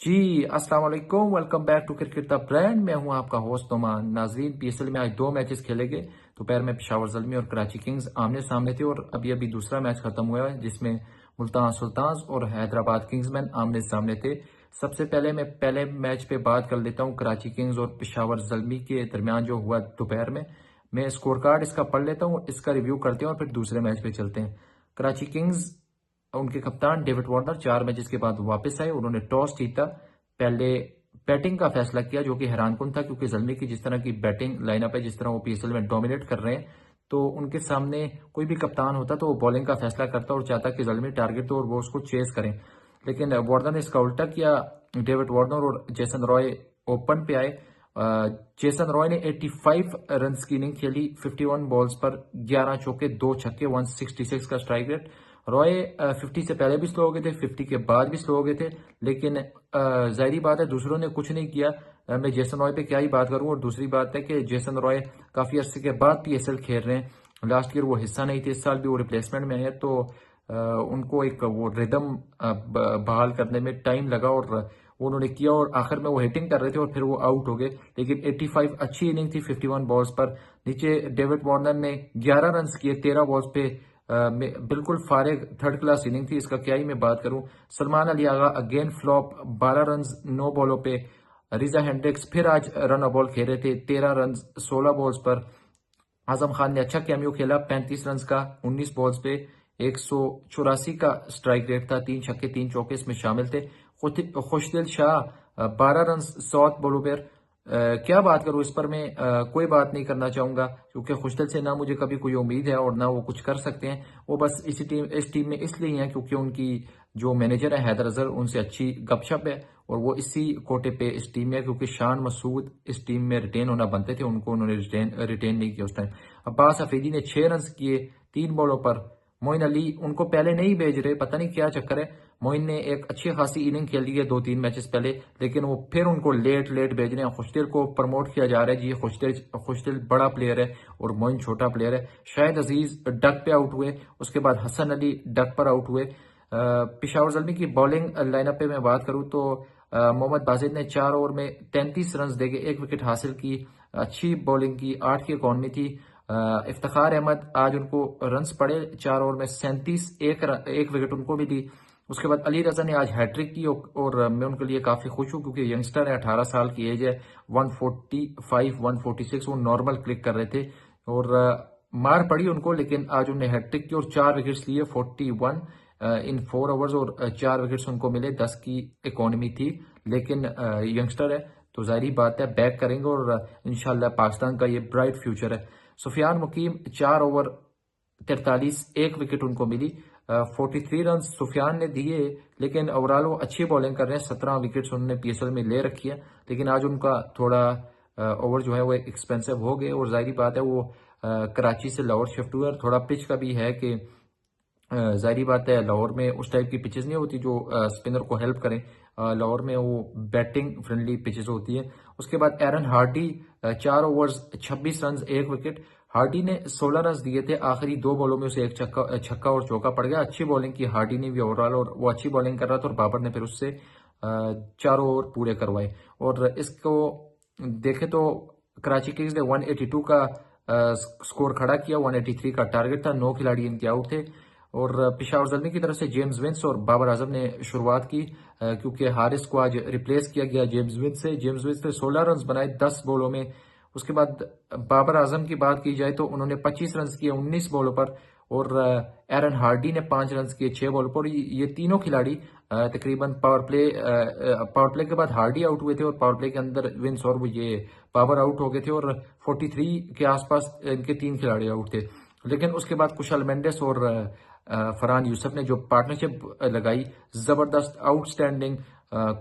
जी, अस्सलाम वालेकुम। Welcome back to cricket the brand. मैं हूं आपका होस्ट नोमान। नाजरीन, पीएसएल में आज दो मैचेस खेले गए। दोपहर में पेशावर ज़ल्मी और कराची किंग्स आमने सामने थे और अभी अभी दूसरा मैच खत्म हुआ है जिसमें मुल्तान सुल्तान्स और हैदराबाद किंग्समैन आमने सामने थे। सबसे पहले मैं पहले मैच पे बात कर लेता हूं, कराची किंग्स और पेशावर ज़ल्मी के दरमियान जो हुआ दोपहर में। मैं स्कोर कार्ड इसका पढ़ लेता हूँ, इसका रिव्यू करते हैं और फिर दूसरे मैच पे चलते हैं। कराची किंग्स, उनके कप्तान डेविड वार्नर 4 मैचेस के बाद वापस आए। उन्होंने टॉस जीता, पहले बैटिंग का फैसला किया जो कि हैरानकुन था, क्योंकि ज़ल्मी की जिस तरह की बैटिंग लाइनअप है, जिस तरह वो पीएसएल में डोमिनेट कर रहे हैं, तो उनके सामने कोई भी कप्तान होता तो वो बॉलिंग का फैसला करता और चाहता कि ज़ल्मी टारगेट दो और वो उसको चेस करें। लेकिन वार्नर ने इसका उल्टा किया। डेविड वार्नर और जेसन रॉय ओपन पे आए। जेसन रॉय ने 85 रन की इनिंग खेली, 51 बॉल्स पर 11 चौके 2 छक्के, 166 का स्ट्राइक रेट। रॉय 50 से पहले भी स्लो हो गए थे, 50 के बाद भी स्लो हो गए थे, लेकिन जाहिर बात है दूसरों ने कुछ नहीं किया। मैं जेसन रॉय पे क्या ही बात करूं। और दूसरी बात है कि जेसन रॉय काफी अरसे के बाद पीएसएल खेल रहे हैं। लास्ट ईयर वो हिस्सा नहीं थे, इस साल भी वो रिप्लेसमेंट में है, तो उनको एक वो रिदम बहाल करने में टाइम लगा और वो उन्होंने किया और आखिर में वो हिटिंग कर रहे थे और फिर वो आउट हो गए। लेकिन 85 अच्छी इनिंग थी 51 बॉल्स पर। नीचे डेविड वार्नर ने 11 रन किए 13 बॉल्स पे। बिल्कुल फारिग थर्ड क्लास इनिंग थी, इसका क्या ही मैं बात करूं। Salman Ali Agha again flop, 12 run 9 बॉलों पे। रिजा हेंड्रिक्स फिर आज रन बॉल खेल रहे थे, 13 रन 16 बॉल्स पर। आजम खान ने अच्छा कैमियो खेला, 35 रन का 19 बॉल्स पे। 184 का स्ट्राइक रेट था, 3 छक्के 3 चौके इसमें शामिल थे। खुशदिल शाह 12 रन 7 बॉलों पर। क्या बात करूं इस पर मैं, कोई बात नहीं करना चाहूंगा, क्योंकि खुशदिल से ना मुझे कभी कोई उम्मीद है और ना वो कुछ कर सकते हैं। वो बस इस टीम में इसलिए हैं क्योंकि उनकी जो मैनेजर है हैदर अजहर, उनसे अच्छी गपशप है और वो इसी कोटे पे इस टीम में है, क्योंकि शान मसूद इस टीम में रिटेन होना बनते थे, उनको उन्होंने रिटेन नहीं किया उस टाइम। अब्बास हफीदी ने 6 रन किए 3 बॉलों पर। मोइन अली उनको पहले नहीं भेज रहे, पता नहीं क्या चक्कर है। मोइन ने एक अच्छी खासी इनिंग खेल ली है 2-3 मैचेस पहले, लेकिन वो फिर उनको लेट लेट भेज रहे हैं। खुशदिल को प्रमोट किया जा रहा है जी, खुशदिल बड़ा प्लेयर है और मोइन छोटा प्लेयर है। शाहिद अजीज डक पे आउट हुए, उसके बाद हसन अली डक पर आउट हुए। पेशावर ज़ल्मी की बॉलिंग लाइनअप पे मैं बात करूं तो मोहम्मद बाजिद ने 4 ओवर में 33 रन देके 1 विकेट हासिल की। अच्छी बॉलिंग की, 8 की इकॉनमी थी। इफ्तिखार अहमद आज उनको रन्स पड़े 4 ओवर में 37, एक विकेट उनको भी दी। उसके बाद अली रजा ने आज हैट्रिक की और मैं उनके लिए काफी खुश हूं, क्योंकि यंगस्टर है, 18 साल की एज है। 145 146 वो नॉर्मल क्लिक कर रहे थे और मार पड़ी उनको, लेकिन आज उन्हें हैट्रिक की और 4 विकेट्स लिए 41 इन 4 ओवर्स और 4 विकेट्स उनको मिले। 10 की इकोनॉमी थी, लेकिन यंगस्टर है तो जाहिर बात है बैक करेंगे और इंशाल्लाह पाकिस्तान का ये ब्राइट फ्यूचर है। सुफियान मुकीम 4 ओवर 43, 1 विकेट उनको मिली। 43 रन सुफियान ने दिए, लेकिन ओवरऑल वो अच्छी बॉलिंग कर रहे हैं। 17 विकेट्स उन्होंने पीएसएल में ले रखी है, लेकिन आज उनका थोड़ा ओवर जो है वो एक्सपेंसिव हो गए और जाहिर बात है वो कराची से लाहौर शिफ्ट हुए और थोड़ा पिच का भी है कि जाहिर बात है लाहौर में उस टाइप की पिचेस नहीं होती जो स्पिनर को हेल्प करें। लाहौर में वो बैटिंग फ्रेंडली पिचेस होती है। उसके बाद एरन Hardy 4 overs 26 run 1 wicket. Hardy ने 16 रन दिए थे, आखिरी 2 बॉलों में उसे एक छक्का और चौका पड़ गया। अच्छी बॉलिंग की हार्डी ने भी ओवरऑल, और वो अच्छी बॉलिंग कर रहा था और बाबर ने फिर उससे 4 ओवर पूरे करवाए। और इसको देखे तो कराची किंग्स ने 182 का स्कोर खड़ा किया, 183 का टारगेट था। 9 खिलाड़ी इनके आउट थे और पेशावर ज़ल्मी की तरफ से जेम्स विंस और बाबर आजम ने शुरुआत की, क्योंकि हारिस को आज रिप्लेस किया गया जेम्स विंस से। जेम्स विंस ने 16 रन बनाए 10 बॉलों में। उसके बाद बाबर आजम की बात की जाए तो उन्होंने 25 रन किए 19 बॉलों पर और एरन हार्डी ने 5 रन किए 6 बॉलों पर। ये तीनों खिलाड़ी तकरीबन पावर प्ले के बाद हार्डी आउट हुए थे और पावर प्ले के अंदर विंस और ये बाबर आउट हो गए थे और 43 के आसपास इनके 3 खिलाड़ी आउट थे। लेकिन उसके बाद कुशल मेंडिस और फरहान यूसुफ ने जो पार्टनरशिप लगाई, जबरदस्त आउटस्टैंडिंग।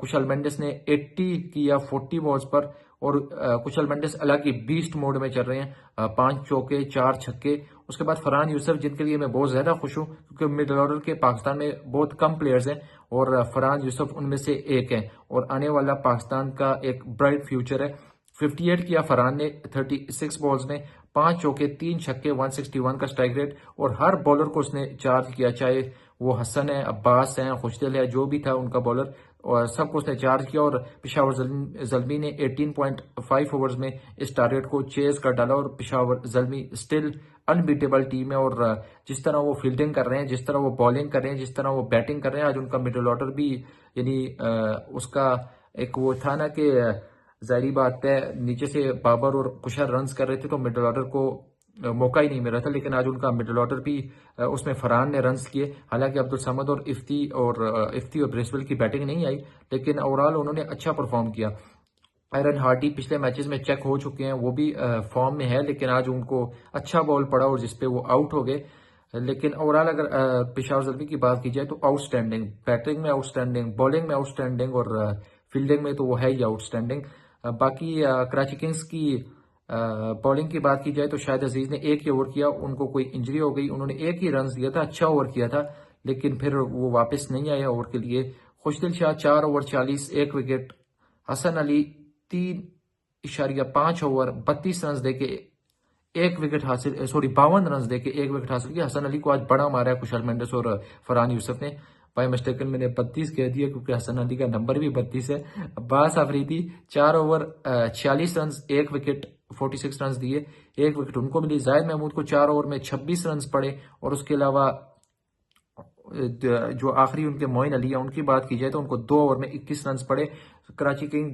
कुशल मेंडिस ने 80 किया 40 बॉल्स पर और कुशल मेंडिस अलग ही बीस्ट मोड में चल रहे हैं। 5 चौके 4 छक्के। उसके बाद फरहान यूसुफ, जिनके लिए मैं बहुत ज्यादा खुश हूं, क्योंकि मिडल ऑर्डर के पाकिस्तान में बहुत कम प्लेयर्स हैं और फरहान यूसुफ उनमें से एक है और आने वाला पाकिस्तान का एक ब्राइट फ्यूचर है। 58 किया फरहान ने 36 बॉल्स में, 5 चौके 3 छक्के, 161 का स्ट्राइक रेट और हर बॉलर को उसने चार्ज किया, चाहे वो हसन है, अब्बास है, खुशदिल है, जो भी था उनका बॉलर, और सबको उसने चार्ज किया और पेशावर जल्मी ने 18.5 ओवर्स में इस टारगेट को चेज कर डाला। और पेशावर जल्मी स्टिल अनबीटेबल टीम है, और जिस तरह वो फील्डिंग कर रहे हैं, जिस तरह वो बॉलिंग कर रहे हैं, जिस तरह वो बैटिंग कर रहे हैं, आज उनका मिडिल ऑर्डर भी, यानी उसका एक वो था ना कि जाहिर बात है नीचे से बाबर और कुशर रन्स कर रहे थे तो मिडिल ऑर्डर को मौका ही नहीं मिल रहा था, लेकिन आज उनका मिडिल ऑर्डर भी उसमें फरहान ने रन्स किए। हालांकि अब्दुल समद और इफ्ती और ब्रेसवेल की बैटिंग नहीं आई, लेकिन ओवरऑल उन्होंने अच्छा परफॉर्म किया। आयरन हार्डी पिछले मैचेस में चेक हो चुके हैं, वो भी फॉर्म में है, लेकिन आज उनको अच्छा बॉल पड़ा और जिसपे वो आउट हो गए। लेकिन ओवरऑल अगर पेशावर जल्मी की बात की जाए तो आउटस्टैंडिंग, बैटिंग में आउटस्टैंडिंग, बॉलिंग में आउटस्टैंडिंग, और फील्डिंग में तो वो है ही आउटस्टैंडिंग। बाकी कराची किंग्स की बॉलिंग की बात की जाए तो शाहिद अजीज ने एक ही ओवर किया, उनको कोई इंजरी हो गई, उन्होंने एक ही रन दिया था, अच्छा ओवर किया था, लेकिन फिर वो वापस नहीं आया ओवर के लिए। Khushdil Shah 4 over 40 1 wicket, Hasan Ali 3.5 over 32 run देके एक विकेट हासिल, 52 रन देके एक विकेट हासिल किया। हसन अली को आज बड़ा मारा है कुशल मेंडिस और फरहान यूसुफ ने। बाय मिस्टेकन मैंने 32 कह दिया क्योंकि हसन अली का नंबर भी 32 है। अब्बास अफरीदी 4 ओवर 46 रन एक विकेट 46 रन दिए, एक विकेट उनको मिली। जाहिद महमूद को 4 ओवर में 26 रन पड़े, और उसके अलावा जो आखिरी उनके मोइन अली है उनकी बात की जाए तो उनको 2 ओवर में 21 रन पड़े। कराची किंग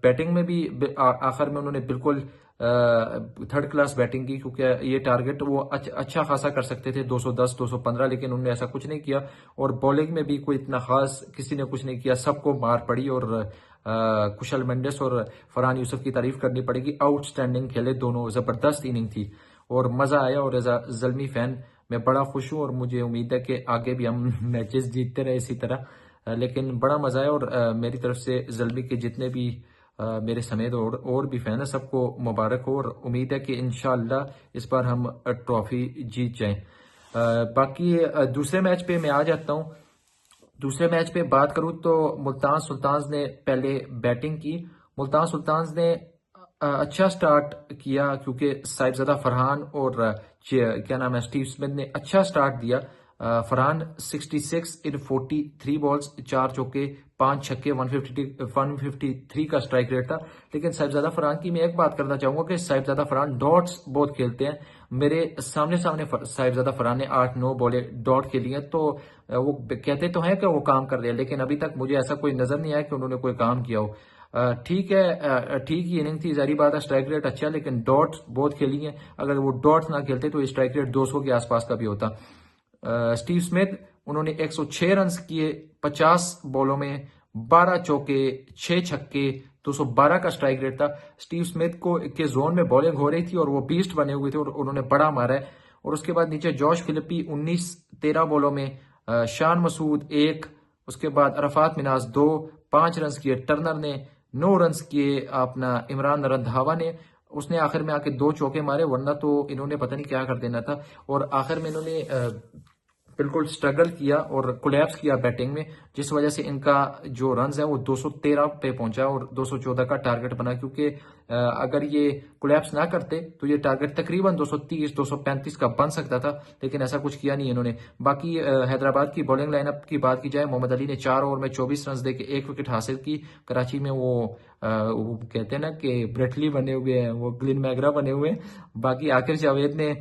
बैटिंग में भी आखिर में उन्होंने बिल्कुल थर्ड क्लास बैटिंग की, क्योंकि ये टारगेट वो अच्छा खासा कर सकते थे 210 215, लेकिन उन्होंने ऐसा कुछ नहीं किया। और बॉलिंग में भी कोई इतना खास किसी ने कुछ नहीं किया, सबको मार पड़ी। और कुशल मेंडिस और फरहान यूसुफ की तारीफ करनी पड़ेगी, आउटस्टैंडिंग खेले दोनों, जबरदस्त इनिंग थी और मजा आया। और एज अ जल्मी फैन मैं बड़ा खुश हूँ और मुझे उम्मीद है कि आगे भी हम मैचेस जीतते रहे इसी तरह। लेकिन बड़ा मजा आया, और मेरी तरफ से जल्मी के जितने भी मेरे समेत और भी फैन है सबको मुबारक हो, और उम्मीद है कि इंशाअल्लाह इस बार हम ट्रॉफी जीत जाएं। बाकी दूसरे मैच पे मैं आ जाता हूँ। दूसरे मैच पे बात करूं तो मुल्तान सुल्तान्स ने पहले बैटिंग की। मुल्तान सुल्तान्स ने अच्छा स्टार्ट किया क्योंकि साहिबजादा फरहान और क्या नाम है स्टीव स्मिथ ने अच्छा स्टार्ट दिया। फरहान 66 इन 43 बॉल्स, 4 चौके 5 छक्के, 153 का स्ट्राइक रेट था। लेकिन साहिबजादा फरहान की मैं एक बात करना चाहूंगा कि साहिबजादा फरहान डॉट्स बहुत खेलते हैं। मेरे सामने साहिबजादा फरहान ने 8-9 बॉले डॉट खेली हैं, तो वो कहते तो हैं कि वो काम कर रहे हैं, लेकिन अभी तक मुझे ऐसा कोई नजर नहीं आया कि उन्होंने कोई काम किया हो। ठीक है, ठीक ही इनिंग थी, जारी बात है स्ट्राइक रेट अच्छा, लेकिन डॉट्स बहुत खेली हैं। अगर वो डॉट्स ना खेलते तो स्ट्राइक रेट 200 के आसपास का भी होता। स्टीव स्मिथ उन्होंने 106 रन किए 50 बॉलों में, 12 चौके 6 छक्के, 212 का स्ट्राइक रेट था। स्टीव स्मिथ को के जोन में बॉलिंग हो रही थी और वो बीस्ट बने हुए थे और उन्होंने बड़ा मारा है। और उसके बाद नीचे जॉश फिलिपी 19-13 बॉलों में, शान मसूद 1, उसके बाद अरफात मिनाज 2, 5 रन किए टर्नर ने, 9 रन किए अपना इमरान रंधावा ने। उसने आखिर में आके 2 चौके मारे, वरना तो इन्होंने पता नहीं क्या कर देना था। और आखिर में इन्होंने बिल्कुल स्ट्रगल किया और कोलैप्स किया बैटिंग में, जिस वजह से इनका जो रन्स है वो 213 पे पहुंचा और 214 का टारगेट बना। क्योंकि अगर ये कोलैप्स ना करते तो ये टारगेट तकरीबन 230 235 का बन सकता था, लेकिन ऐसा कुछ किया नहीं इन्होंने। बाकी हैदराबाद की बॉलिंग लाइनअप की बात की जाए, मोहम्मद अली ने 4 ओवर में 24 रन देके 1 विकेट हासिल की। कराची में वो कहते हैं ना कि ब्रेटली बने हुए हैं, वो ग्लिन मैगरा बने हुए हैं। बाकी आकिर जावेद ने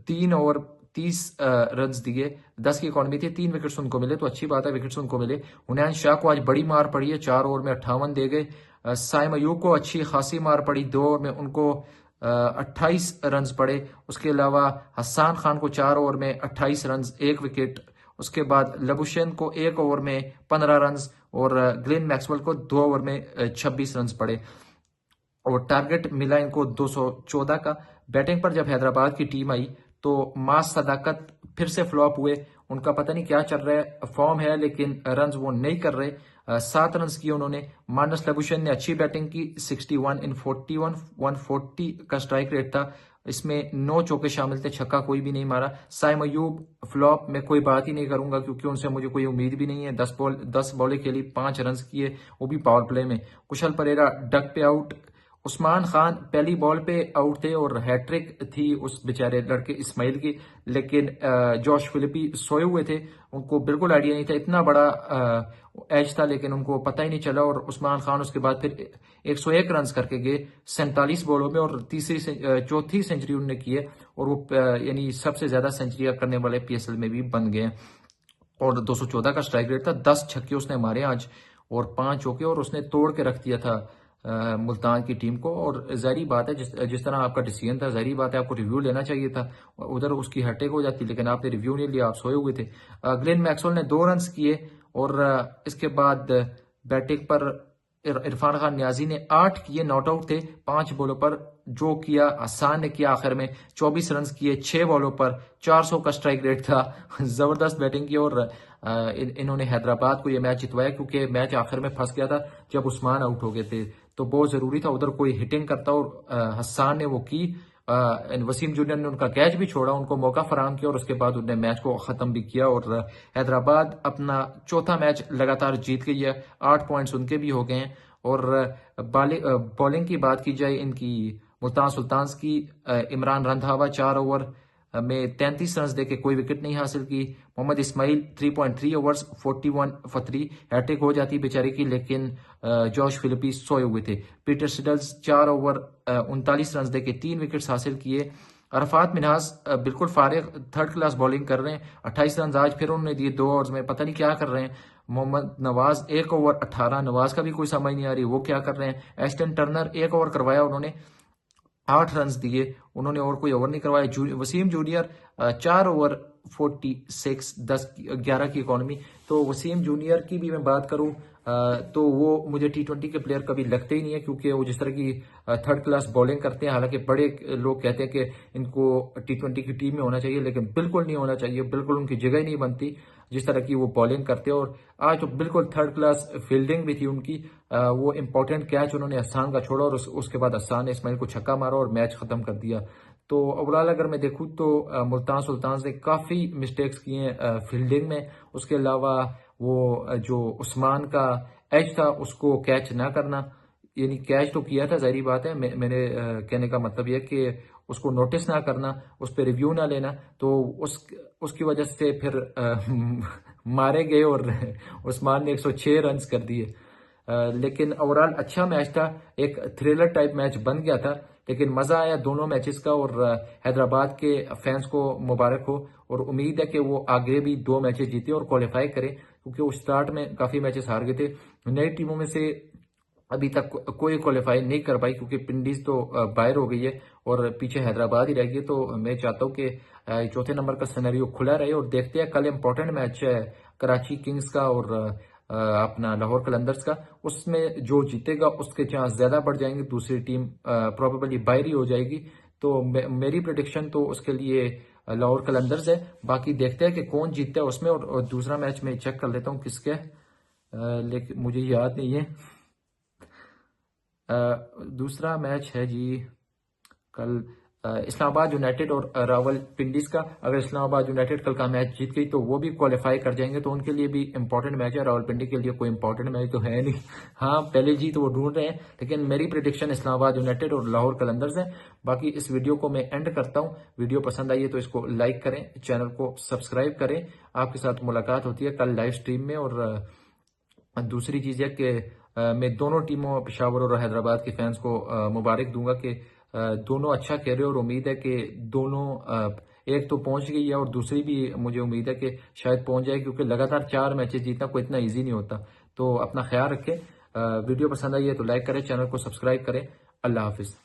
3 ओवर 30 रन दिए, 10 की इकॉनमी थी, 3 विकेट्स उनको मिले, तो अच्छी बात है विकेट्स उनको मिले। हुनैन शाह को आज बड़ी मार पड़ी है, 4 ओवर में 58 दे गए। साइम अयूब को अच्छी खासी मार पड़ी, 2 ओवर में उनको 28 रन पड़े। उसके अलावा हसान खान को 4 ओवर में 28 रन 1 विकेट। उसके बाद लबुशेन को 1 ओवर में 15 रन और ग्लेन मैक्सवेल को 2 ओवर में 26 रन पड़े और टारगेट मिला इनको 214 का। बैटिंग पर जब हैदराबाद की टीम आई तो मास सदाकत फिर से फ्लॉप हुए, उनका पता नहीं क्या चल रहा है, फॉर्म है लेकिन रन वो नहीं कर रहे। 7 रन किए उन्होंने। मानस लबुशेन ने अच्छी बैटिंग की, 61 इन 41, 140 का स्ट्राइक रेट था, इसमें 9 चौके शामिल थे, छक्का कोई भी नहीं मारा। साइम अयूब फ्लॉप में कोई बात ही नहीं करूंगा क्योंकि उनसे मुझे कोई उम्मीद भी नहीं है। 10 बॉलें खेली, 5 रन किए, वो भी पावर प्ले में। कुशल परेरा डक पे आउट, उस्मान खान पहली बॉल पे आउट थे और हैट्रिक थी उस बेचारे लड़के इस्माइल की, लेकिन जॉश फिलिपी सोए हुए थे, उनको बिल्कुल आइडिया नहीं था, इतना बड़ा एज था लेकिन उनको पता ही नहीं चला। और उस्मान खान उसके बाद फिर 101 रन करके गए 47 बॉलों में और चौथी सेंचुरी उन्होंने की है, और वो यानी सबसे ज्यादा सेंचुरियां करने वाले पीएसएल में भी बन गए। और 214 का स्ट्राइक रेट था, 10 छक्के उसने मारे आज और 5 चौके, और उसने तोड़ के रख दिया था मुल्तान की टीम को। और जाहिर बात है जिस तरह आपका डिसीजन था, जाहिर बात है आपको रिव्यू लेना चाहिए था, उधर उसकी हटेक हो जाती, लेकिन आपने रिव्यू नहीं लिया, आप सोए हुए थे। ग्लेन मैक्सवेल ने 2 रन किए और इसके बाद बैटिंग पर इरफान खान नियाजी ने 8 किए, नॉट आउट थे 5 बॉलों पर। जो किया हसान ने किया आखिर में, 24 रन किए 6 बॉलों पर, 400 का स्ट्राइक रेट था। जबरदस्त बैटिंग की और इन्होंने हैदराबाद को ये मैच जितवाया, क्योंकि मैच आखिर में फंस गया था जब उस्मान आउट हो गए थे, तो बहुत जरूरी था उधर कोई हिटिंग करता, और हसान ने वो की। वसीम जूनियर ने उनका कैच भी छोड़ा, उनको मौका फराहम किया और उसके बाद उन्होंने मैच को खत्म भी किया। और हैदराबाद अपना चौथा मैच लगातार जीत गई है, 8 पॉइंट्स उनके भी हो गए हैं। और बॉलिंग की बात की जाए इनकी मुल्तान सुल्तान्स की, इमरान रंधावा 4 ओवर में 33 रन देके कोई विकेट नहीं हासिल की। Mohammad Ismail 3.3 overs 41 for 3, hattrick हो जाती बेचारे की, लेकिन जॉश फिलिपी सोए हुए थे। पीटर सिडल्स 4 ओवर 39 रन देके 3 विकेट्स हासिल किए। अरफात मिनहाज बिल्कुल फारिग थर्ड क्लास बॉलिंग कर रहे हैं, 28 रन आज फिर उन्होंने दिए 2 ओवर्स में, पता नहीं क्या कर रहे हैं। मोहम्मद नवाज 1 ओवर 18, नवाज का भी कोई समझ नहीं आ रही वो क्या कर रहे हैं। एस्टन टर्नर 1 ओवर करवाया उन्होंने, 8 रन दिए उन्होंने, और कोई ओवर नहीं करवाया। वसीम जूनियर 4 ओवर 46, 11 की इकोनॉमी। तो वसीम जूनियर की भी मैं बात करूं तो वो मुझे T20 के प्लेयर कभी लगते ही नहीं है, क्योंकि वो जिस तरह की थर्ड क्लास बॉलिंग करते हैं, हालांकि बड़े लोग कहते हैं कि इनको T20 की टीम में होना चाहिए, लेकिन बिल्कुल नहीं होना चाहिए, बिल्कुल उनकी जगह ही नहीं बनती जिस तरह की वो बॉलिंग करते हैं। और आज तो बिल्कुल थर्ड क्लास फील्डिंग भी थी उनकी। वो इंपॉर्टेंट कैच उन्होंने हसान का छोड़ा और उसके बाद हसान ने इस्माइल को छक्का मारा और मैच खत्म कर दिया। तो ओवरऑल अगर मैं देखूं तो मुल्तान सुल्तान ने काफ़ी मिस्टेक्स किए हैं फील्डिंग में। उसके अलावा वो जो उस्मान का एज था उसको कैच ना करना, यानी कैच तो किया था जाहिर बात है, मैंने कहने का मतलब यह कि उसको नोटिस ना करना, उस पर रिव्यू ना लेना, तो उसकी वजह से फिर मारे गए और उस्मान ने 106 रन कर दिए। लेकिन ओवरऑल अच्छा मैच था, एक थ्रिलर टाइप मैच बन गया था, लेकिन मजा आया दोनों मैचेस का। और हैदराबाद के फैंस को मुबारक हो, और उम्मीद है कि वो आगे भी 2 मैचेस जीते और क्वालिफाई करें, क्योंकि वो स्टार्ट में काफी मैचेस हार गए थे। नई टीमों में से अभी तक कोई क्वालिफाई नहीं कर पाई, क्योंकि पिंडीज तो बाहर हो गई है और पीछे हैदराबाद ही रह गई। तो मैं चाहता हूँ कि चौथे नंबर का सिनेरियो खुला रहे, और देखते हैं कल इंपॉर्टेंट मैच है कराची किंग्स का और अपना लाहौर कलंदर्स का, उसमें जो जीतेगा उसके चांस ज्यादा बढ़ जाएंगे, दूसरी टीम प्रोबेबली बाहर ही हो जाएगी। तो मेरी प्रेडिक्शन तो उसके लिए लाहौर कलंदर्स है, बाकी देखते हैं कि कौन जीतता है उसमें। और दूसरा मैच में चेक कर लेता हूँ किसके, लेकिन मुझे याद नहीं है। दूसरा मैच है जी कल इस्लामाबाद यूनाइटेड और रावलपिंडीज का। अगर इस्लामाबाद यूनाइटेड कल का मैच जीत गई तो वो भी क्वालिफाई कर जाएंगे, तो उनके लिए भी इंपॉर्टेंट मैच है। रावलपिंडी के लिए कोई इंपॉर्टेंट मैच तो है नहीं, हाँ पहले जीत वो ढूंढ रहे हैं, लेकिन मेरी प्रेडिक्शन इस्लामाबाद यूनाइटेड और लाहौर कलंदर्स है। बाकी इस वीडियो को मैं एंड करता हूँ, वीडियो पसंद आई है तो इसको लाइक करें, चैनल को सब्सक्राइब करें। आपके साथ मुलाकात होती है कल लाइव स्ट्रीम में। और दूसरी चीज है कि मैं दोनों टीमों पेशावर और हैदराबाद के फैंस को मुबारक दूंगा कि दोनों अच्छा खेल रहे, और उम्मीद है कि दोनों एक तो पहुंच गई है और दूसरी भी मुझे उम्मीद है कि शायद पहुंच जाए, क्योंकि लगातार 4 मैचेस जीतना कोई इतना इजी नहीं होता। तो अपना ख्याल रखें, वीडियो पसंद आई है तो लाइक करें, चैनल को सब्सक्राइब करें। अल्लाह हाफिज।